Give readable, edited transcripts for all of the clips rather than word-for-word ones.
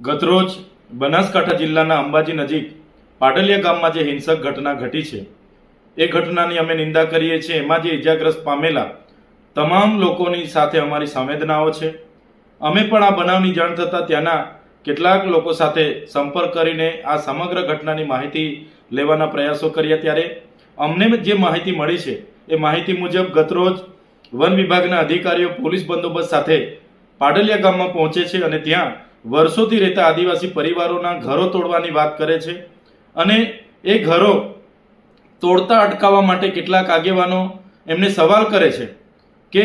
ગતરોજ બનાસકાંઠા જિલ્લાના અંબાજી નજીક પાટલિયા ગામમાં જે હિંસક ઘટના ઘટી છે એ ઘટનાની અમે નિંદા કરીએ છીએ। એમાં જે ઇજાગ્રસ્ત પામેલા તમામ લોકોની સાથે અમારી સંવેદનાઓ છે। અમે પણ આ બનાવની જાણ થતાં ત્યાંના કેટલાક લોકો સાથે સંપર્ક કરીને આ સમગ્ર ઘટનાની માહિતી લેવાના પ્રયાસો કર્યા। ત્યારે અમને જે માહિતી મળી છે એ માહિતી મુજબ ગતરોજ વન વિભાગના અધિકારીઓ પોલીસ બંદોબસ્ત સાથે પાટલિયા ગામમાં પહોંચે છે અને ત્યાં વર્ષોથી રહેતા આદિવાસી પરિવારોના ઘરો તોડવાની વાત કરે છે અને એ ઘરો તોડતા અટકાવવા માટે કેટલાક આગેવાનો એમને સવાલ કરે છે કે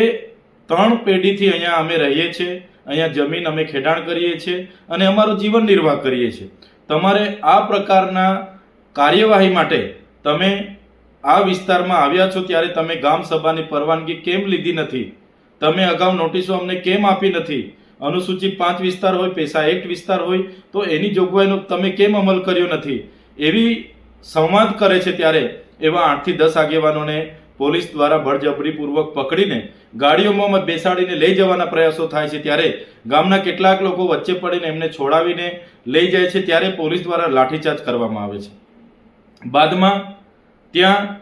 3 પેઢીથી અહીંયા અમે રહીએ છીએ, અહીંયા જમીન અમે ખેડાણ કરીએ છીએ અને અમારું જીવન નિર્વાહ કરીએ છીએ। તમારે આ પ્રકારના કાર્યવાહી માટે તમે આ વિસ્તારમાં આવ્યા છો ત્યારે તમે ગામ સભાની પરવાનગી કેમ લીધી નથી? તમે અગાઉ નોટિસો અમને કેમ આપી નથી? અનુસૂચિત 5 વિસ્તાર હોય, પેશા એક્ટ વિસ્તાર હોય તો એની જોગવાઈનો તમે કેમ અમલ કર્યો નથી? એવી સંવાદ કરે છે। ત્યારે એવા 8 થી 10 આગેવાનોને પોલીસ દ્વારા બળજબરીપૂર્વક પકડીને ગાડીઓમાં બેસાડીને લઈ જવાના પ્રયાસો થાય છે। ત્યારે ગામના કેટલાક લોકો વચ્ચે પડીને એમને છોડાવીને લઈ જાય છે। ત્યારે પોલીસ દ્વારા લાઠીચાર્જ કરવામાં આવે છે। બાદમાં ત્યાં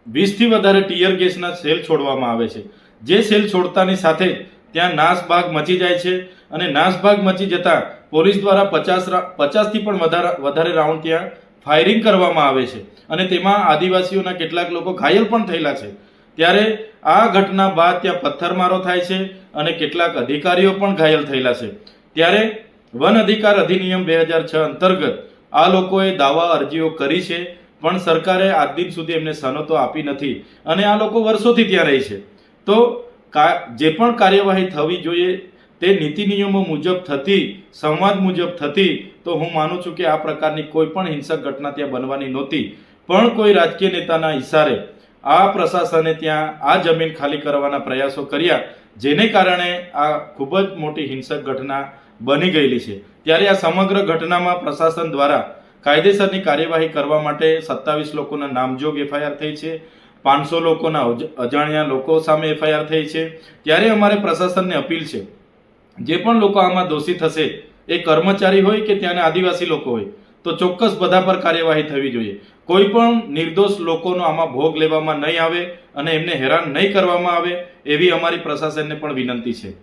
20 થી વધારે ટીયર ગેસના સેલ છોડવામાં આવે છે। જે સેલ છોડતાની સાથે ત્યાં નાસભાગ મચી જાય છે અને નાસભાગ મચી જતા પોલીસ દ્વારા 50 થી પણ વધારે રાઉન્ડ ત્યાં ફાયરિંગ કરવામાં આવે છે અને તેમાં આદિવાસીઓના કેટલાક લોકો ઘાયલ પણ થયેલા છે। ત્યારે આ ઘટના બાદ ત્યાં પથ્થરમારો થાય છે અને કેટલાક અધિકારીઓ પણ ઘાયલ થયેલા છે। ત્યારે વન અધિકાર અધિનિયમ 2006 અંતર્ગત આ લોકોએ દાવા અરજીઓ કરી છે પણ સરકારે આજ દિન સુધી એમને સનતો આપી નથી અને આ લોકો વર્ષોથી ત્યાં રહે છે। તો જે પણ કાર્યવાહી થવી જોઈએ તે નીતિ નિયમો મુજબ થતી, સંવાદ મુજબ થતી તો હું માનું છું કે આ પ્રકારની કોઈ પણ હિંસક ઘટના ત્યાં બનવાની નહોતી। પણ કોઈ રાજકીય નેતાના ઇશારે આ પ્રશાસને ત્યાં આ જમીન ખાલી કરવાના પ્રયાસો કર્યા, જેને કારણે આ ખૂબ જ મોટી હિંસક ઘટના બની ગયેલી છે। ત્યારે આ સમગ્ર ઘટનામાં પ્રશાસન દ્વારા કાયદેસરની કાર્યવાહી કરવા માટે 27 લોકોના નામજોગ એફઆઈઆર થઈ છે, 500 લોકોના અજાણ્યા લોકો સામે એફઆઈઆર થઈ છે। ત્યારે અમારે પ્રશાસનને અપીલ છે, જે પણ લોકો આમાં દોષિત હશે એ કર્મચારી હોય કે ત્યાંના આદિવાસી લોકો હોય તો ચોક્કસ બધા પર કાર્યવાહી થવી જોઈએ। કોઈ પણ નિર્દોષ લોકોનો આમાં ભોગ લેવામાં નહીં આવે અને એમને હેરાન નહીં કરવામાં આવે એવી અમારી પ્રશાસનને પણ વિનંતી છે।